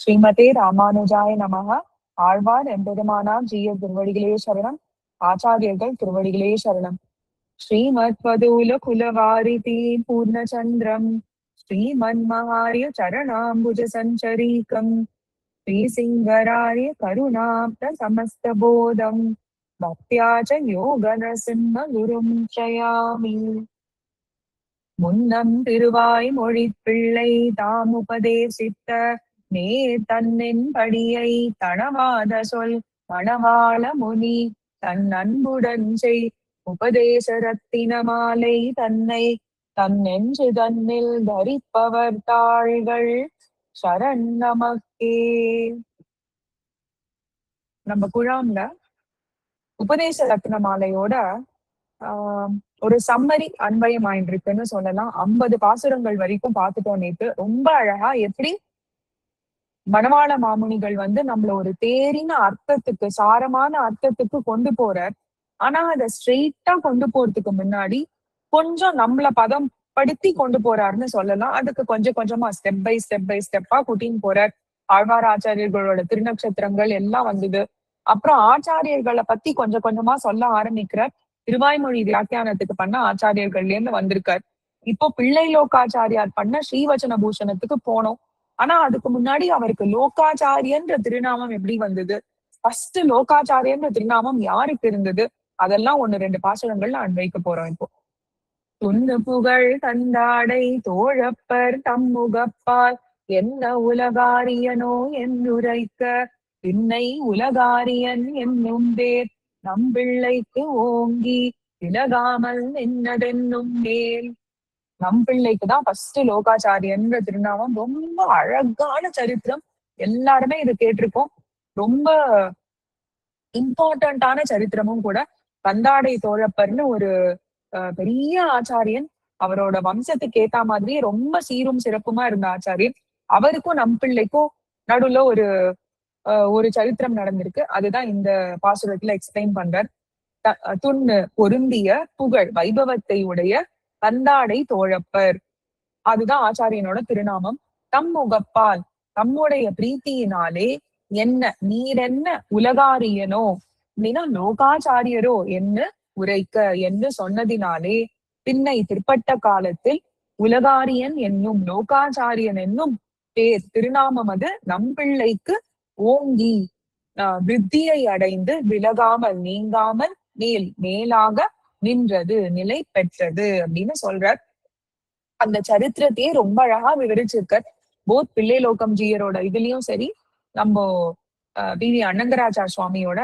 ஸ்ரீமதே ராமானுஜாய நமஹ. ஆழ்வார் எம்பெருமானார் ஜீய திருவடிகளே சரணம். ஆச்சாரியர்கள் திருவடிகளே சரணம். ஸ்ரீமத் வதூல குலவாரிதி பூர்ணச்சந்திரம் ஸ்ரீமன்மஹாரிய சரணாம்புஜ சஞ்சரீகம் ஸ்ரீசிங்கராய கருணாப்த சமஸ்தபோதம் பக்தியாச்ச யோகன சிம்ம குரும் ஷயாமி. முன்னம் திருவாய் மொழிப்பிள்ளை தாமுபதேசித்த நே தன்னின் படியை தனவாத சொல் மணவாள முனி தன் அன்புடன் செய் உபதேச ரத்தின மாலை தன்னை தன்னென்று தன்னில் தரிப்பவர் தாள்கள் சரண் நமக்கே. நம்ம குழாம்ல உபதேச ரத்ன மாலையோட ஒரு சம்மரி அன்வயம் ஆயின்றிருக்குன்னு சொல்லலாம். 50 பாசுரங்கள் வரைக்கும் பார்த்துட்டோம் நேத்து. ரொம்ப அழகா எப்படி மணவாள மாமுனிகள் நம்மள ஒரு தேரின அர்த்தத்துக்கு, சாரமான அர்த்தத்துக்கு கொண்டு போறார். ஆனா அதை ஸ்ட்ரெயிட்டா கொண்டு போறதுக்கு முன்னாடி கொஞ்சம் நம்மள பதம் படுத்தி கொண்டு போறாருன்னு சொல்லலாம். அதுக்கு கொஞ்சம் கொஞ்சமா ஸ்டெப் பை ஸ்டெப்பா கூட்டின்னு போறார். ஆழ்வார் ஆச்சாரியர்களோட திருநட்சத்திரங்கள் எல்லாம் வந்தது. அப்புறம் ஆச்சாரியர்களை பத்தி கொஞ்சம் கொஞ்சமா சொல்ல ஆரம்பிக்கிறார். திருவாய்மொழி வியாக்கியானத்துக்கு பண்ண ஆச்சாரியர்கள்ல இருந்து வந்திருக்கார். இப்போ பிள்ளை லோகாச்சாரியார் பண்ண ஸ்ரீவச்சன பூஷணத்துக்கு போனோம். ஆனா அதுக்கு முன்னாடி அவருக்கு லோகாச்சாரியன்ற திருநாமம் எப்படி வந்தது, ஃபர்ஸ்ட் லோகாச்சாரியன்ற திருநாமம் யாருக்கு இருந்தது, அதெல்லாம் 1-2 பாசுரங்கள்ல அன்வைக்க போறோம் இப்போ. துண்ணு புகழ் தந்தாடை தோழப்பர் தம்முகப்பால் என்ன உலகாரியனோ என்னுரைக்க பின்னை உலகாரியன் என்னும் பேர் நம்பிள்ளைக்கு ஓங்கி விலகாமல் நின்னதென்னும் மேல். நம்பிள்ளைக்குதான் ஃபர்ஸ்ட் லோகாச்சாரியன்ற திருநாமம். ரொம்ப அழகான சரித்திரம், எல்லாருமே இது கேட்டிருக்கோம். ரொம்ப இம்பார்ட்டன்டான சரித்திரமும் கூட. கந்தாடை தோழப்பர்னு ஒரு பெரிய ஆச்சாரியன், அவரோட வம்சத்துக்கு ஏத்த மாதிரியே ரொம்ப சீரும் சிறப்புமா இருந்த ஆச்சாரியன். அவருக்கும் நம்பிள்ளைக்கும் நடுவுல ஒரு சரித்திரம் நடந்திருக்கு. அதுதான் இந்த பாசுரத்துல எக்ஸ்பிளைன் பண்றார். துண்ணு பொருந்திய புகழ் வைபவத்தை உடைய கந்தாடை தோழப்பர், அதுதான் ஆச்சாரியனோட திருநாமம். தம் முகப்பால், தம்முடைய பிரீத்தியினாலே என்ன நீரென்ன உலகாரியனோ அப்படின்னா லோகாச்சாரியரோ என்ன உரைக்க என்று சொன்னதினாலே பின்னை பிற்பட்ட காலத்தில் உலகாரியன் என்னும் லோகாச்சாரியன் என்னும் பேர் திருநாமம் அது நம்பிள்ளைக்கு ஓங்கி வித்தியை அடைந்து விலகாமல் நீங்காமல் மேலாக நின்றது, நிலை பெற்றது அப்படின்னு சொல்றார். அந்த சரித்திரத்தையே ரொம்ப அழகா விவரிச்சிருக்கார். போத் பிள்ளை லோகம் ஜீயரோட இதுலயும் சரி, நம்ம பி.வி. அனந்தராஜா சுவாமியோட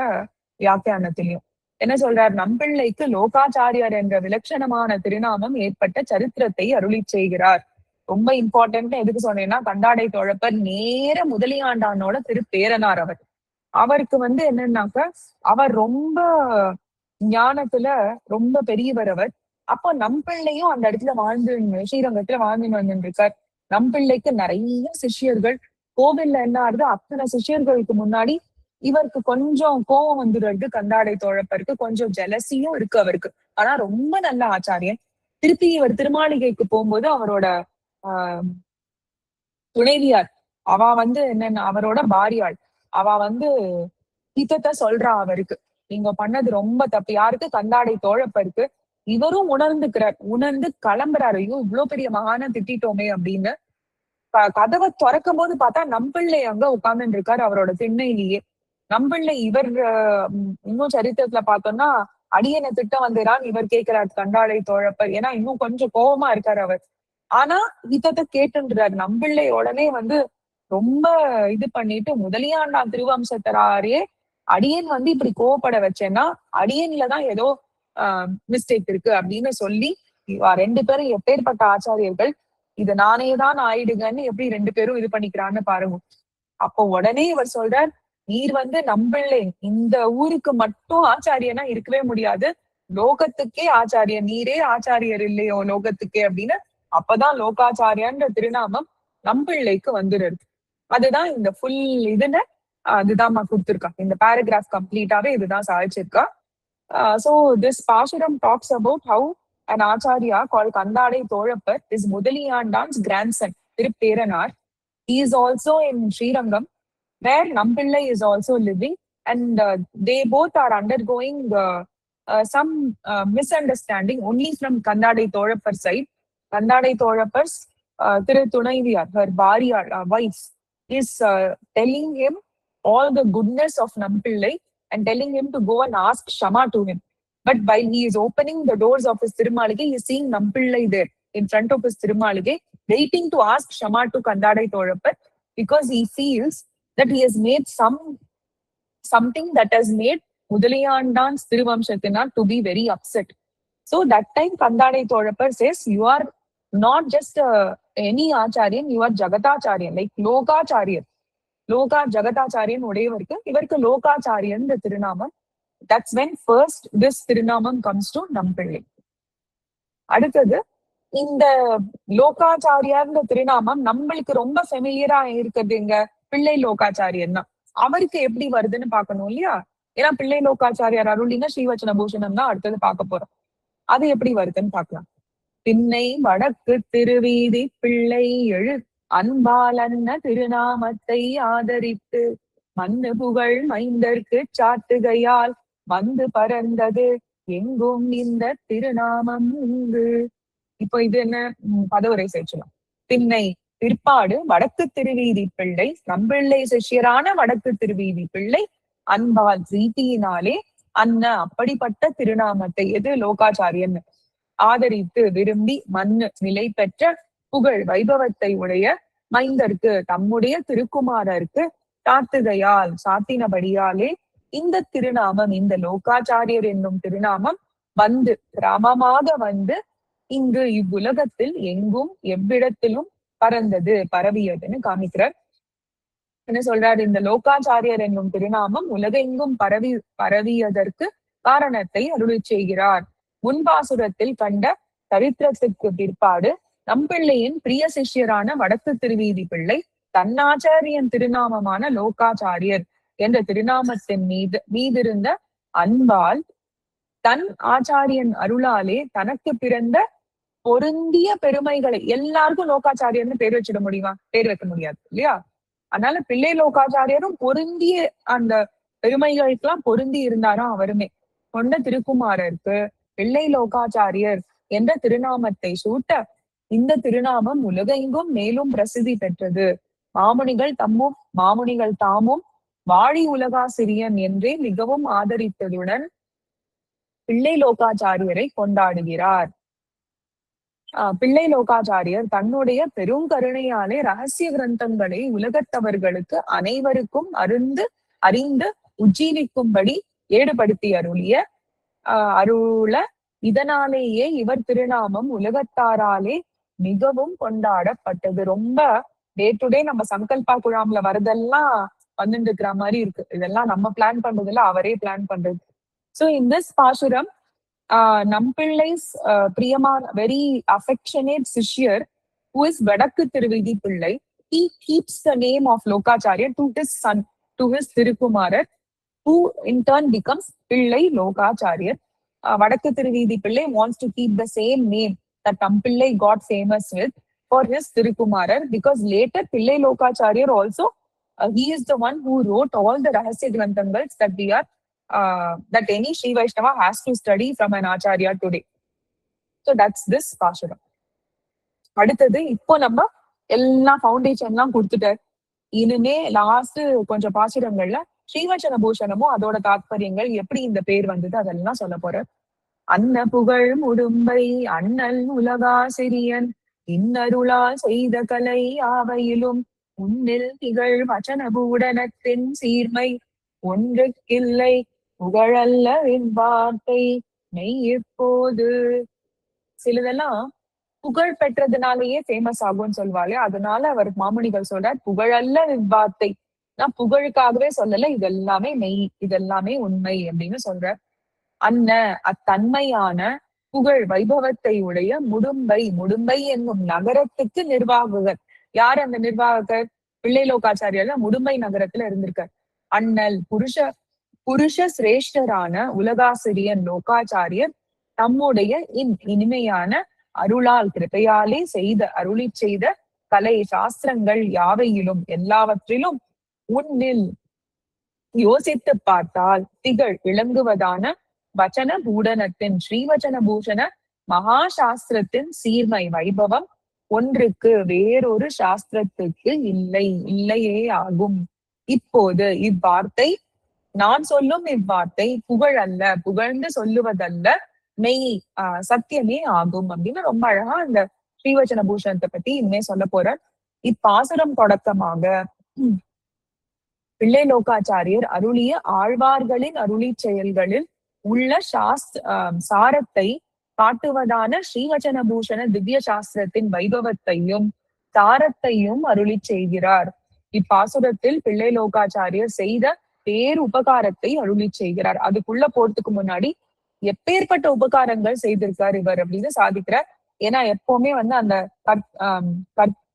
வியாக்கியானத்திலையும் என்ன சொல்றார், நம்பிள்ளைக்கு லோகாச்சாரியர் என்ற விலட்சணமான திருநாமம் ஏற்பட்ட சரித்திரத்தை அருளி செய்கிறார். ரொம்ப இம்பார்ட்டன்ட். எதுக்கு சொன்னேன்னா, கந்தாடை தோழப்பர் நேர முதலியாண்டானோட திருப்பேரனார். அவருக்கு என்னன்னாக்க, அவர் ரொம்ப ஞானத்துல ரொம்ப பெரியவர் அவர். அப்போ நம்பிள்ளையும் அந்த இடத்துல ஸ்ரீரங்கத்துல வாழ்ந்து வந்துருக்கார். நம்பிள்ளைக்கு நிறைய சிஷ்யர்கள். கோவில்ல என்ன ஆகுது, அத்தனை சிஷ்யர்களுக்கு முன்னாடி இவருக்கு கொஞ்சம் கோபம் வந்துடுறது. கந்தாடை தோழப்பருக்கு கொஞ்சம் ஜெலசியும் இருக்கு அவருக்கு. ஆனா ரொம்ப நல்ல ஆச்சாரியன். திருப்பி இவர் திருமாளிகைக்கு போகும்போது அவரோட துணைவியார் அவ என்னன்னா அவரோட பாரியாள், அவ ஹிதத்தை சொல்றா அவருக்கு, நீங்க பண்ணது ரொம்ப தப்பு. யாருக்கு? கந்தாடை தோழப்பருக்கு. இவரும் உணர்ந்துக்கிறார். உணர்ந்து கிளம்புறாரு. ஐயோ இவ்வளவு பெரிய மகான திட்டோமே அப்படின்னு. கதவை திறக்கும் போது பார்த்தா நம்பிள்ளை அங்க உட்கார்ந்துட்டு இருக்காரு அவரோட திண்ணையிலேயே. நம்பிள்ளை இவர் இன்னும் சரித்திரத்துல பார்த்தோம்னா அடியனை திட்ட வந்துறான்னு இவர் கேட்கிறார் கந்தாடை தோழப்பர். ஏன்னா இன்னும் கொஞ்சம் கோபமா இருக்காரு அவர். ஆனா ஹிதத்தை கேட்டுன்றாரு. நம்பிள்ளை உடனே ரொம்ப இது பண்ணிட்டு, முதலியாண்டான் திருவம்சத்தராரே அடியன் இப்படி கோவப்பட வச்சேன்னா அடியன்லதான் ஏதோ மிஸ்டேக் இருக்கு அப்படின்னு சொல்லி, 2 பேரும் எப்பேற்பட்ட ஆச்சாரியர்கள், இது நானேதான் ஆயிடுங்கன்னு எப்படி 2 பேரும் இது பண்ணிக்கிறான்னு பாருங்க. அப்போ உடனே இவர் சொல்றார், நீர் நம்பிள்ளை இந்த ஊருக்கு மட்டும் ஆச்சாரியனா இருக்கவே முடியாது, லோகத்துக்கே ஆச்சாரியன், நீரே ஆச்சாரியர் இல்லையோ லோகத்துக்கே அப்படின்னு. அப்பதான் லோகாச்சாரியன்ற திருநாமம் நம்பிள்ளைக்கு வந்துடுறது. அதுதான் இந்த ஃபுல் இதுல அதுதான் கொடுத்திருக்கா. இந்த பேராகிராஃப் கம்ப்ளீட்டாவே இதுதான் சாதிச்சிருக்கா. So this Pashuram talks about how an Acharya called Kandadai Tholapar is Mudaliyandan's grandson, Tiruperanar. He is also in Srirangam, where Nampillai is also living, and they both are undergoing some misunderstanding only from Kandadai Thorappar side. Kandadai Thorappar's Thiru Tunaiviyar, her Bharya, wife, is telling him all the goodness of Nampillai and telling him to go and ask Shama to him. But while he is opening the doors of his Tirumaligai, he is seeing Nampillai there in front of his Tirumaligai, waiting to ask Shama to Kandadai Thorappar, because he feels that he has made something that has made Mudaliyandan's Tiruvamshathinar to be very upset. So that time Kandadai Thorappar says, you are not just any Acharyan, you are Jagatacharyan, like Lokacharyan. Loka Jagatacharyan உடையவருக்கு இவருக்கு Lokacharyan the திருநாமம். That's when first this திருநாமம் comes to Nampillai. அடுத்தது இந்த லோகாச்சாரியார்ன்ற திருநாமம் நம்மளுக்கு ரொம்ப ஃபெமிலியரா இருக்கிறது எங்க பிள்ளை லோகாச்சாரியன் தான். அவருக்கு எப்படி வருதுன்னு பார்க்கணும் இல்லையா? ஏன்னா பிள்ளை லோகாச்சாரியார் அருளின ஸ்ரீவச்சன பூஷணம் தான் அடுத்தது பார்க்க போறோம். அது எப்படி வருதுன்னு பார்க்கலாம். திண்ணை வடக்கு திருவீதி பிள்ளை எழு அன்பாலன்ன திருநாமத்தை ஆதரித்து மண்ணு புகழ் மைந்தர்க்கு சாட்டுகையால் வந்து பறந்தது எங்கும் இந்த திருநாமம் உண்டு. இப்போ இது என்ன பதவுரை சேர்ச்சலாம். திண்ணை பிற்பாடு வடக்கு திருவீதி பிள்ளை, நம்பிள்ளை சிஷ்யரான வடக்கு திருவீதி பிள்ளை அன்பால் பிரீத்தியினாலே அன்ன அப்படிப்பட்ட திருநாமத்தை, எது லோகாச்சாரியன், ஆதரித்து விரும்பி மண்ணு நிலை பெற்ற புகழ் வைபவத்தை உடைய மைந்தருக்கு தம்முடைய திருக்குமாரருக்கு சாத்துகையால் சாத்தினபடியாலே இந்த திருநாமம், இந்த லோகாச்சாரியர் என்னும் திருநாமம் வந்து கிராமமாக வந்து இங்கு இவ்வுலகத்தில் எங்கும் எவ்விடத்திலும் பறந்தது, பரவியதுன்னு காமிக்கிறார். என்ன சொல்றாரு? இந்த லோகாச்சாரியர் என்னும் திருநாமம் உலகெங்கும் பரவியதற்கு காரணத்தை அருளி செய்கிறார். முன்பாசுரத்தில் கண்ட சரித்திரத்துக்கு பிற்பாடு நம்பிள்ளையின் பிரிய சிஷ்யரான வடக்கு திருவீதி பிள்ளை தன்னாச்சாரியன் திருநாமமான லோகாச்சாரியர் என்ற திருநாமத்தின் மீதிருந்த அன்பால் தன் ஆச்சாரியன் அருளாலே தனக்கு பிறந்த பொருந்திய பெருமைகளை, எல்லாருக்கும் லோகாச்சாரியர்னு பேர் வச்சிட முடியுமா? பேர் வைக்க முடியாது இல்லையா? அதனால பிள்ளை லோகாச்சாரியரும் பொருந்திய அந்த பெருமைகளுக்கெல்லாம் பொருந்தி இருந்தாராம் அவருமே. கொண்ட திருக்குமாரருக்கு பிள்ளை லோகாச்சாரியர் என்ற திருநாமத்தை சூட்ட இந்த திருநாமம் உலகெங்கும் மேலும் பிரசித்தி பெற்றது. மாமுனிகள் தாமும் வாழி உலகாசிரியன் என்றே மிகவும் ஆதரித்ததுடன் பிள்ளை லோகாச்சாரியரை கொண்டாடுகிறார். பிள்ளை லோகாச்சாரியர் தன்னுடைய பெருங்கருணையாலே ரகசிய கிரந்தங்களை உலகத்தவர்களுக்கு அனைவருக்கும் அறிந்து உஜ்ஜீவிக்கும்படி ஏடுபடுத்தி அருள இதனாலேயே இவர் திருநாமம் உலகத்தாராலே மிகவும் கொண்டாடப்பட்டது. ரொம்ப டே டு டே நம்ம சங்கல்பா குழாம்ல வரதெல்லாம் வந்துட்டு இருக்கிற மாதிரி இருக்கு. இதெல்லாம் நம்ம பிளான் பண்றதுல அவரே பிளான் பண்றது. So in this Pashuram, Nampillai's Priyamana, very affectionate Sishyar, who is Vadakku Tiruvidi Pillai, he keeps the name of Lokacharya to his son, to his Tirukumarar, who in turn becomes Pillai Lokacharya. Vadakku Tiruvidi Pillai wants to keep the same name that Nampillai got famous with for his Tirukumarar, because later Pillai Lokacharya also, he is the one who wrote all the Rahasya Grantangals that we are that any Sri Vaishnava has to study from an Acharya today. So that's this Pashuram. அடுத்தது இப்போ நம்ம எல்லா ஃபவுண்டேஷன்லாம் கொடுத்துட்டார். இனிமே last கொஞ்சம் பாசுரங்கள்ல ஸ்ரீவச்சன பூஷணமும் அதோட தாத்பரியங்கள், எப்படி இந்த பேர் வந்தது, அதெல்லாம் சொல்ல போற. அன்ன புகழ் முடும்பை அண்ணல் உலகாசிரியன் இன்னருளால் செய்த கலை ஆவையிலும் உன்னில் திகழ் வச்சனபூடனத்தின் சீர்மை ஒன்றுக்கில்லை புகழல்ல இவ்வார்த்தை மெய் இப்போது. சிலதெல்லாம் புகழ் பெற்றதுனாலேயே ஃபேமஸ் ஆகும்னு சொல்வாளே, அதனால அவர் மாமுனிகள் சொல்றார் புகழல்ல இவ்வார்த்தை, நான் புகழுக்காகவே சொல்லல, இதெல்லாமே மெய், இதெல்லாமே உண்மை அப்படின்னு சொல்ற. அன்ன அத்தன்மையான புகழ் வைபவத்தை உடைய முடும்பை என்னும் நகரத்துக்கு நிர்வாககர். யார் அந்த நிர்வாககர்? பிள்ளை லோகாச்சாரியர் முடும்பை நகரத்துல இருந்திருக்கார். அண்ணல் புருஷ சிரேஷ்டரான உலகாசிரியன் லோகாச்சாரியர் தம்முடைய இனிமையான அருளால் கிருபையாலே அருளி செய்த கலை சாஸ்திரங்கள் யாவையிலும் எல்லாவற்றிலும் உன்னில் யோசித்து பார்த்தால் திகழ் விளங்குவதான வச்சன பூடனத்தின் ஸ்ரீவச்சன பூஷண மகா சாஸ்திரத்தின் சீர்மை வைபவம் ஒன்றுக்கு வேறொரு சாஸ்திரத்துக்கு இல்லையே ஆகும். இப்போது இவ்வார்த்தை நான் சொல்லும் இவ்வார்த்தை புகழ் அல்ல, புகழ்ந்து சொல்லுவதல்ல, மெய் சத்தியமே ஆகும் அப்படின்னு ரொம்ப அழகா இந்த ஸ்ரீவச்சன பூஷணத்தை பத்தி இனிமே சொல்ல போற. இப்பாசுரம் தொடக்கமாக பிள்ளை லோகாச்சாரியர் அருளிய ஆழ்வார்களின் அருளி செயல்களில் உள்ள சாரத்தை காட்டுவதான ஸ்ரீவச்சன பூஷண திவ்ய சாஸ்திரத்தின் வைபவத்தையும் சாரத்தையும் அருளி செய்கிறார். இப்பாசுரத்தில் பிள்ளை லோகாச்சாரியர் செய்த பேர் உபகாரத்தை அருளி செய்கிறார். அதுக்குள்ள போறதுக்கு முன்னாடி எப்பேற்பட்ட உபகாரங்கள் செய்திருக்கார் இவர் அப்படின்னு சாதிக்கிறார். ஏன்னா எப்பவுமே அந்த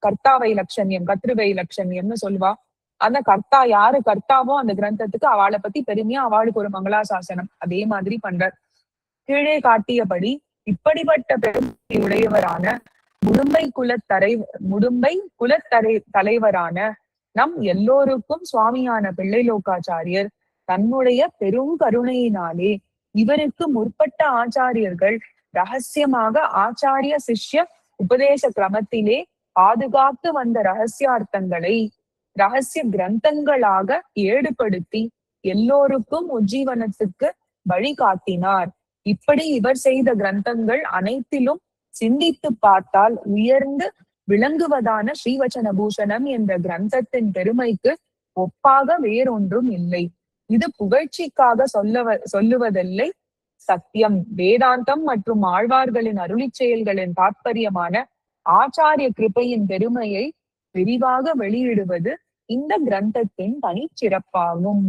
கர்த்தாவை லட்சண்யம் கர்த்திருவை லட்சண்யம்னு சொல்லுவா. அந்த கர்த்தா யாரு கர்த்தாவோ அந்த கிரந்தத்துக்கு அவளை பத்தி பெருமையா அவளுக்கு ஒரு மங்களாசாசனம் அதே மாதிரி பண்றார். கீழே காட்டியபடி இப்படிப்பட்ட பெருமையுடையவரான முடும்பை தலைவரான நம் எல்லோருக்கும் சுவாமியான பிள்ளை லோகாச்சாரியர் தன்னுடைய பெரும் கருணையினாலே இவருக்கு முற்பட்ட ஆச்சாரியர்கள் ரகசியமாக ஆச்சாரிய சிஷ்ய உபதேச கிரமத்திலே பாதுகாத்து வந்த ரகசியார்த்தங்களை ரகசிய கிரந்தங்களாக ஏடுபடுத்தி எல்லோருக்கும் உஜ்ஜீவனத்துக்கு வழிகாட்டினார். இப்படி இவர் செய்த கிரந்தங்கள் அனைத்திலும் சிந்தித்து பார்த்தால் உயர்ந்து விளங்குவதான ஸ்ரீவச்சன பூஷணம் என்ற கிரந்தத்தின் பெருமைக்கு ஒப்பாக வேறொன்றும் இல்லை. இது புகழ்ச்சிக்காக சொல்லுவதில்லை, சத்தியம். வேதாந்தம் மற்றும் ஆழ்வார்களின் அருளி செயல்களின் தாற்பயமான ஆச்சாரிய கிருபையின் பெருமையை விரிவாக வெளியிடுவது இந்த கிரந்தத்தின் தனிச்சிறப்பாகும்.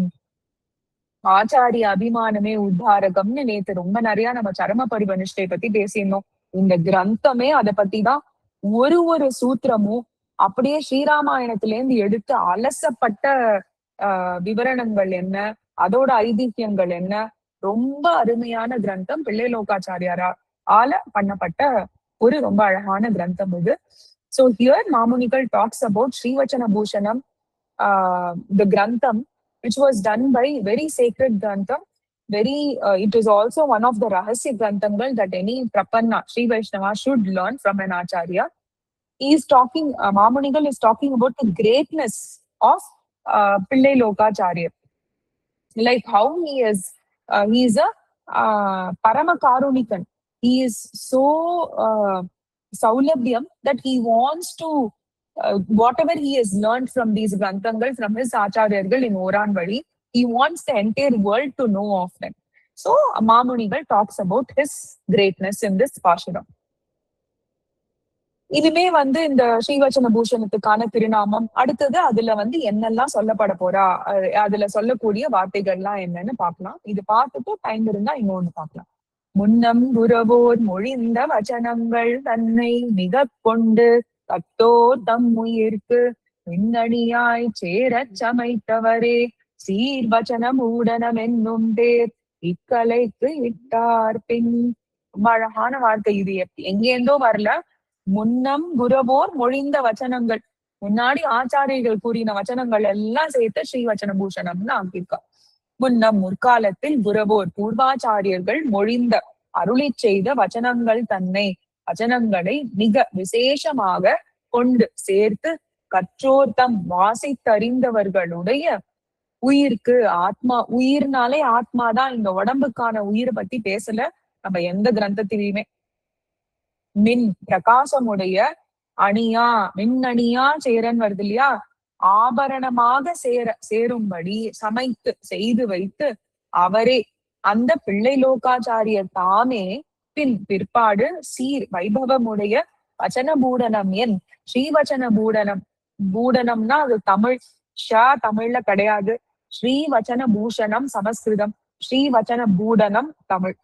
ஆச்சாரிய அபிமானமே உத்தாரகம்னு நேத்து ரொம்ப நிறைய நம்ம சரம பரிவ நிஷ்டை பத்தி பேசியிருந்தோம். இந்த கிரந்தமே அதை பத்தி தான். ஒரு சூத்திரமும் அப்படியே ஸ்ரீராமாயணத்திலேருந்து எடுத்து அலசப்பட்ட விவரணங்கள் என்ன, அதோட ஐதிஹ்யங்கள் என்ன, ரொம்ப அருமையான கிரந்தம். பிள்ளை லோகாச்சாரியாரால பண்ணப்பட்ட ஒரு ரொம்ப அழகான கிரந்தம் இது. So here Mamunigal talks about Srivachana Bhushanam, the Grantham, which was done by very sacred Grantham. It is also one of the Rahasya Granthangal that any Prapanna, Sri Vaishnava should learn from an Acharya. Mamunigal is talking about the greatness of Pillai Lokacharya. Like how he is a Parama Karunikan. He is so Saulabhyam that he wants to whatever he has learned from these Granthangal, from his Acharyargal in Oranvali, he wants the entire world to know of them. So Mamunigal talks about his greatness in this Pashuram. இனிமே இந்த ஸ்ரீவச்சன பூஷணத்துக்கான திருநாமம் அடுத்தது அதுல என்னெல்லாம் சொல்லப்பட போறா, அதுல சொல்லக்கூடிய வார்த்தைகள்லாம் என்னன்னு பார்க்கலாம். இது பார்த்துட்டு டைம் இருந்தா இன்னொன்னு பார்க்கலாம். முன்னம் குரவோர் மொழிந்த வச்சனங்கள் தன்னை மிக கொண்டு தத்தோ தம் உயிர்க்கு மின்னணியாய் சேரச் சமைத்தவரே சீர்வச்சன மூடனம் என்னும் பேர் இக்கலைக்கு இட்டார் பின். ரொம்ப அழகான வார்த்தை இது. எங்கேந்தோ வரல. முன்னம் குரவோர் மொழிந்த வச்சனங்கள், முன்னாடி ஆச்சாரியர்கள் கூறின வச்சனங்கள் எல்லாம் சேர்த்து ஸ்ரீவச்சன பூஷணம்னு ஆக்கியிருக்கா. முன்னம் முற்காலத்தில் குரவோர் பூர்வாச்சாரியர்கள் மொழிந்த அருளி செய்த வச்சனங்கள் தன்னை வச்சனங்களை மிக விசேஷமாக கொண்டு சேர்த்து கற்றோர் தம் வாசித்தறிந்தவர்களுடைய உயிர்க்கு, ஆத்மா, உயிர்னாலே ஆத்மாதான். இந்த உடம்புக்கான உயிரை பத்தி பேசல நம்ம எந்த கிரந்தத்திலையுமே. மின் பிரகாசமுடைய அணியா, மின்னணியா சேரன் வருது இல்லையா, ஆபரணமாக சேரும்படி சமைத்து செய்து வைத்து அவரே அந்த பிள்ளை லோகாச்சாரியர் தாமே பிற்பாடு சீர் வைபவமுடைய வச்சன பூடனம் என் ஸ்ரீவச்சன பூடனம். பூடனம்னா அது தமிழ், தமிழ்ல கிடையாது. ஸ்ரீவச்சன பூஷணம் சமஸ்கிருதம், ஸ்ரீவச்சன பூடனம் தமிழ்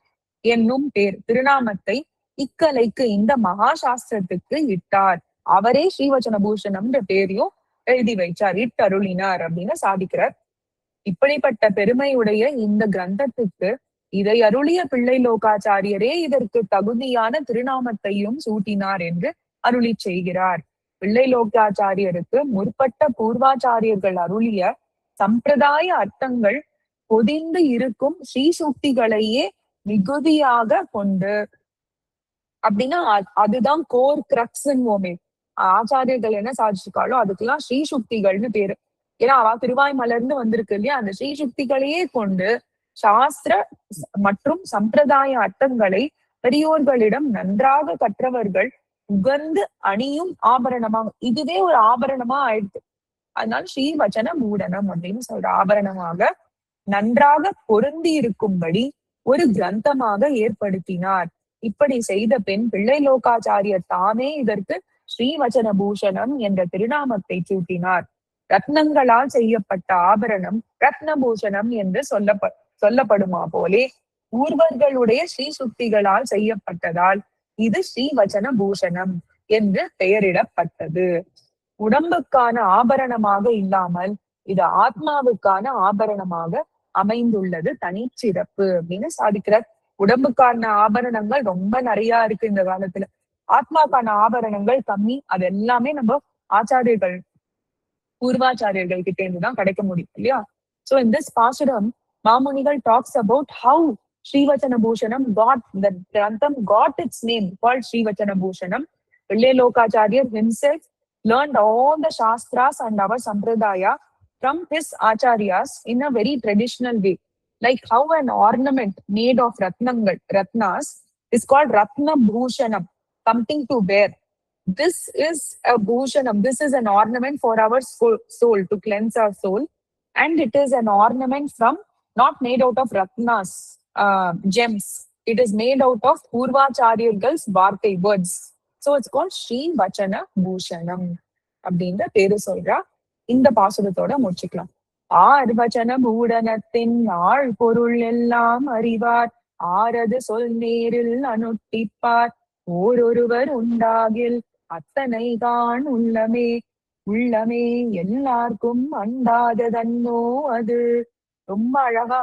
என்னும் பேர் திருநாமத்தை இக்கலைக்கு, இந்த மகா சாஸ்திரத்துக்கு இட்டார். அவரே ஸ்ரீவச்சன பூஷணம்ன்ற பேரையும் எழுதி வைச்சார், இட்டருளினார் அப்படின்னு சாதிக்கிறார். இப்படிப்பட்ட பெருமையுடைய இந்த கிரந்தத்துக்கு இதை அருளிய பிள்ளை லோகாச்சாரியரே இதற்கு தகுதியான திருநாமத்தையும் சூட்டினார் என்று அருளி செய்கிறார். பிள்ளைலோகாச்சாரியருக்கு முற்பட்ட பூர்வாச்சாரியர்கள் அருளிய சம்பிரதாய அர்த்தங்கள் பொதிந்து இருக்கும் ஸ்ரீசுக்திகளையே மிகுதியாக கொண்டு, அப்படின்னா அதுதான் கோர் கிரக்ஸ்ன்னு ஆச்சாரியர்கள் என்ன சாதிச்சிருக்காளோ அதுக்கெல்லாம் ஸ்ரீசுக்திகள்னு பேரு. ஏன்னா அவ திருவாய் மலர்ந்து வந்திருக்கு இல்லையா, அந்த ஸ்ரீசுக்திகளையே கொண்டு சாஸ்திர மற்றும் சம்பிரதாய அர்த்தங்களை பெரியோர்களிடம் நன்றாக கற்றவர்கள் உகந்து அணியும் ஆபரணமாக, இதுவே ஒரு ஆபரணமா ஆயிடுது. அதனால ஸ்ரீவச்சன மூடனம் அப்படின்னு சொல்ற ஆபரணமாக நன்றாக பொருந்தி இருக்கும்படி ஒரு கிரந்தமாக ஏற்படுத்தினார். இப்படி செய்த பின் பிள்ளைலோகாச்சாரியர் தாமே இதற்கு ஸ்ரீவச்சன பூஷணம் என்ற திருநாமத்தை சூட்டினார். ரத்னங்களால் செய்யப்பட்ட ஆபரணம் ரத்னபூஷணம் என்று சொல்லப்படுமா போலே ஊர்வர்களுடைய ஸ்ரீசுக்திகளால் செய்யப்பட்டதால் இது ஸ்ரீவச்சன பூஷணம் என்று பெயரிடப்பட்டது. உடம்புக்கான ஆபரணமாக இல்லாமல் இது ஆத்மாவுக்கான ஆபரணமாக அமைந்துள்ளது தனிச்சிறப்பு அப்படின்னு சாதிக்கிறார். உடம்புக்கான ஆபரணங்கள் ரொம்ப நிறைய இருக்கு இந்த காலத்துல, ஆத்மாக்கான ஆபரணங்கள் கம்மி. அது எல்லாமே நம்ம ஆச்சாரியர்கள் பூர்வாச்சாரியர்கள் கிட்ட இருந்துதான் கிடைக்க முடியும் இல்லையா. So in this Pashuram, Mamunigal talks about how Srivachana Bhushanam the Grantham got its name called Srivachana Bhushanam. Pillailokacharya himself learned all the Shastras and our Sampradaya from his Acharyas in a very traditional way. Like how an ornament made of Ratnas is called Ratna Bhushanam, something to wear. This is a bhushanam. This is an ornament for our soul, to cleanse our soul. And it is an ornament from, not made out of ratnas, gems. It is made out of Purvacharyargal's Vartai words. So it's called Sri Vachana Bhushanam. அப்படின்ற பேரு சொல்றா. இந்த பாசுரத்தோட முடிச்சுக்கலாம். ஆர்வச்சன பூடனத்தின் ஆள் பொருள் எல்லாம் அறிவார், ஆரது சொல் நேரில் அனுட்டிப்பார், ஓரொருவர் உண்டாகில் அத்தனை தான் உள்ளமே, உள்ளமே எல்லாருக்கும் அண்டாததன்னோ அது. ரொம்ப அழகா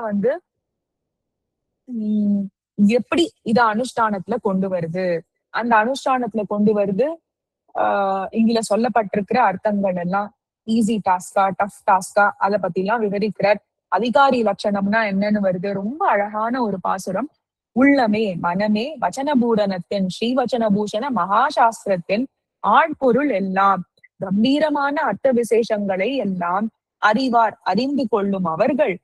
எப்படி இத அனுஷ்டானத்துல கொண்டு வருது, அந்த அனுஷ்டானத்துல கொண்டு வருது. இங்க சொல்லப்பட்டிருக்கிற அர்த்தங்கள் எல்லாம் ஈஸி டாஸ்கா டஃப் டாஸ்கா அதை பத்தி எல்லாம் விவரிக்கிறார். அதிகாரி லட்சணம்னா என்னன்னு வருது. ரொம்ப அழகான ஒரு பாசுரம். உள்ளமே மனமே வச்சனபூடனத்தின் ஸ்ரீவச்சன பூஷண மகாசாஸ்திரத்தின் ஆழ்பொருள் எல்லாம், கம்பீரமான அர்த்த விசேஷங்களை எல்லாம் அறிவார், அறிந்து கொள்ளும் அவர்கள்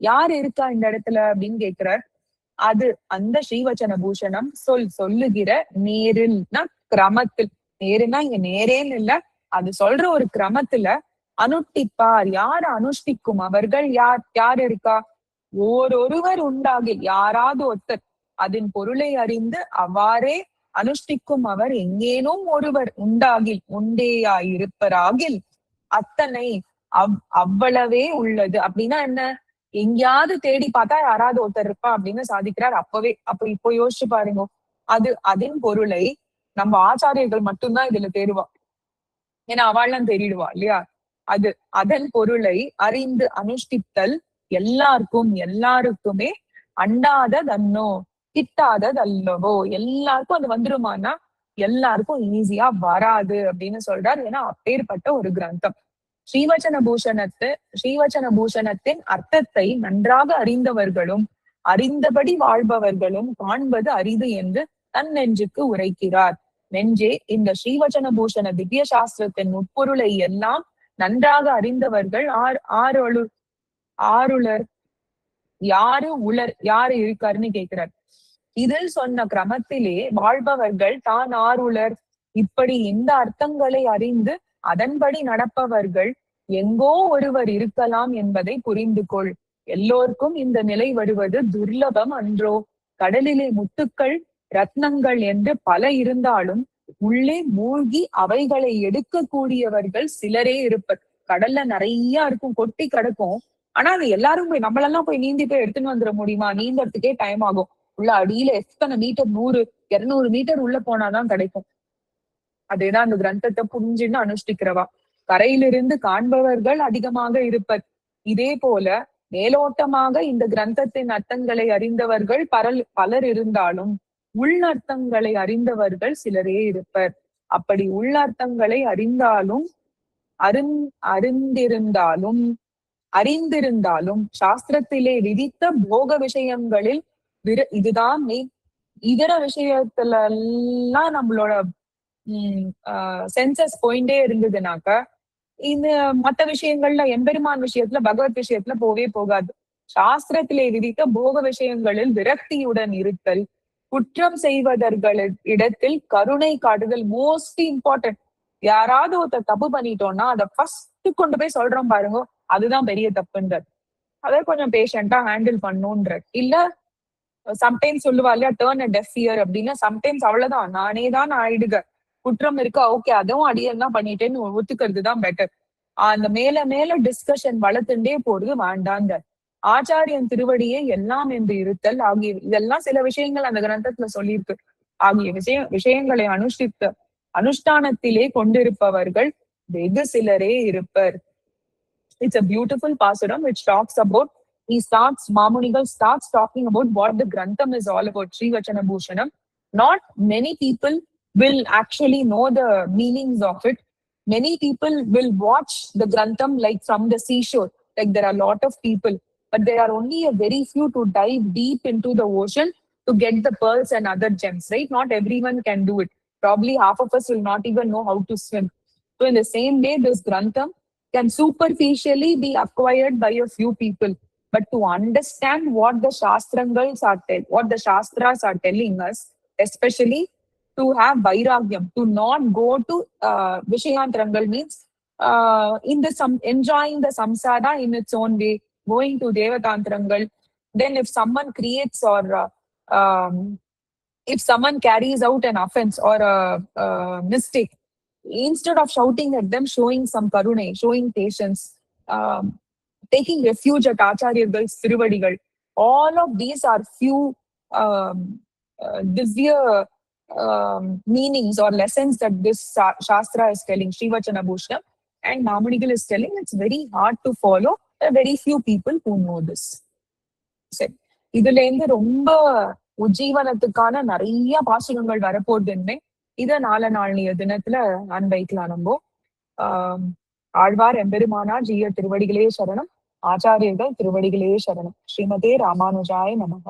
யார் இருக்கா இந்த இடத்துல அப்படின்னு கேட்கிறார். அது அந்த ஸ்ரீவச்சன பூஷணம் சொல்லுகிற நேரில்னா கிரமத்தில், நேருன்னா இங்க நேரேன்னு இல்ல, அது சொல்ற ஒரு கிரமத்துல அனுஷ்டிப்பார், யார் அனுஷ்டிக்கும் அவர்கள் யார் இருக்கா, ஓரொருவர் உண்டாகில் யாராவது ஒருத்தர் அதன் பொருளை அறிந்து அவ்வாறே அனுஷ்டிக்கும் அவர் எங்கேனும் ஒருவர் உண்டாகில் உண்டேயாயிருப்பராகில் அத்தனை அவ்வளவே உள்ளது. அப்படின்னா என்ன, எங்கேயாவது தேடி பார்த்தா யாராவது ஒருத்தர் இருப்பா அப்படின்னு சாதிக்கிறார். அப்ப இப்போ யோசிச்சு பாருங்க, அதன் பொருளை நம்ம ஆச்சாரியர்கள் மட்டும்தான் இதுல தேடுவா. ஏன்னா அவள்லாம் தேடிடுவா இல்லையா. அதன் பொருளை அறிந்து அனுஷ்டித்தல் எல்லாருக்குமே அண்டாததன்னோ கிட்டாததல்லவோ, எல்லாருக்கும் அது வந்துருமானா எல்லாருக்கும் ஈஸியா வராது அப்படின்னு சொல்றார். ஏன்னா அப்பேற்பட்ட ஒரு கிரந்தம். ஸ்ரீவச்சன பூஷணத்தின் அர்த்தத்தை நன்றாக அறிந்தவர்களும் அறிந்தபடி வாழ்பவர்களும் காண்பது அரிது என்று தன் நெஞ்சுக்கு உரைக்கிறார். நெஞ்சே, இந்த ஸ்ரீவச்சன பூஷண திவ்ய சாஸ்திரத்தின் உட்பொருளை எல்லாம் நன்றாக அறிந்தவர்கள் ஆருளர் யாரு இருக்காருன்னு கேட்கிறார். இதில் சொன்ன கிரமத்திலே வாழ்பவர்கள் தான் ஆருளர். இப்படி இந்த அர்த்தங்களை அறிந்து அதன்படி நடப்பவர்கள் எங்கோ ஒருவர் இருக்கலாம் என்பதை புரிந்து கொள். எல்லோருக்கும் இந்த நிலை வருவது துர்லபம் அன்றோ. கடலிலே முத்துக்கள் ரத்னங்கள் என்று பல இருந்தாலும் உள்ளே மூழ்கி அவைகளை எடுக்கக்கூடியவர்கள் சிலரே இருப்பர். கடல்ல நிறைய இருக்கும், கொட்டி கிடக்கும். ஆனா அது எல்லாரும் போய் நம்மளெல்லாம் போய் நீந்தி போய் எடுத்துன்னு வந்துட முடியுமா? நீந்தறதுக்கே டைம் ஆகும். உள்ள அடியில எத்தனை மீட்டர் 100-200 மீட்டர் உள்ள போனாதான் கிடைக்கும். அதேதான் அந்த கிரந்தத்தை புரிஞ்சுன்னு அனுஷ்டிக்கிறவா. கரையிலிருந்து காண்பவர்கள் அதிகமாக இருப்பர். இதே போல மேலோட்டமாக இந்த கிரந்தத்தின் அர்த்தங்களை அறிந்தவர்கள் பலர் இருந்தாலும் உள்ளர்த்தங்களை அறிந்தவர்கள் சிலரே இருப்பர். அப்படி உள்ளர்த்தங்களை அறிந்தாலும் அறிந்திருந்தாலும் அறிந்திருந்தாலும் சாஸ்திரத்திலே விதித்த போக விஷயங்களில் இதுதான் இதர விஷயத்துல எல்லாம் நம்மளோட சென்சஸ் போயிட்டே இருந்ததுனாக்க இந்த மத்த விஷயங்கள்ல எம்பெருமான் விஷயத்துல பகவத் விஷயத்துல போவே போகாது. சாஸ்திரத்திலே விதித்த போக விஷயங்களில் விரக்தியுடன் இருத்தல், குற்றம் செய்வதர்கள் இடத்தில் கருணை காட்டுதல், மோஸ்ட் இம்பார்ட்டன்ட். யாராவது ஒருத்தர் தப்பு பண்ணிட்டோம்னா அதை ஃபர்ஸ்ட் கொண்டு போய் சொல்றோம் பாருங்க, அதுதான் பெரிய தப்புன்றது. அதை கொஞ்சம் பேஷண்டா ஹேண்டில் பண்ணுன்ற. இல்ல சம்டைம்ஸ் சொல்லுவா இல்லையா, டேர்ன் அ டெஃப் இயர் அப்படின்னு. சம்டைம்ஸ் அவ்வளவுதான், நானே தான் ஆயிடுக, குற்றம் இருக்கா, ஓகே அதுவும் அடியல் தான் பண்ணிட்டேன்னு ஒத்துக்கிறது தான் பெட்டர். அந்த மேல மேல டிஸ்கஷன் வளர்த்துட்டே போறது வேண்டாங்க. ஆச்சாரியன் திருவடியே எல்லாம் என்று இருத்தல் ஆகிய இதெல்லாம் சில விஷயங்கள் அந்த கிரந்தத்துல சொல்லியிருக்கு. ஆகிய விஷயங்களை அனுஷ்டானத்திலே கொண்டிருப்பவர்கள் வெகு சிலரே இருப்பர். It's a beautiful pasuram which talks about, Mamunigal starts talking about what the Grantham is all about, Srivachana Bhushanam. Not many people will actually know the meanings of it. Many people will watch the Grantham like from the seashore. Like there are a lot of people, but there are only a very few to dive deep into the ocean to get the pearls and other gems, right? Not everyone can do it. Probably half of us will not even know how to swim. So in the same way, this Grantham can superficially be acquired by a few people. But to understand what the what the Shastras are telling us, especially to have Vairagyam, to not go to Vishayantrangal means enjoying the samsara in its own way, going to Devatantrangal. Then if someone creates or if someone carries out an offense or a mistake, instead of shouting at them, showing some karune, showing patience, taking refuge at Acharyargal's Tiruvadigal. All of these are few divya meanings or lessons that this Shastra is telling, Srivachana Bhushanam, and Mamunigal is telling. It's very hard to follow. There are very few people who know this. சரி, இதுல இருந்து ரொம்ப உஜ்ஜீவனத்துக்கான நிறைய பாசுரங்கள் வரப்போகுதுன்னு இத நாளைய தினத்துல அன்வைக்கலாம். நம்ம ஆழ்வார் எம்பெருமானார் ஜீய திருவடிகளே சரணம், ஆச்சாரியர்கள் திருவடிகளே சரணம். ஸ்ரீமதே ராமானுஜாய நமக.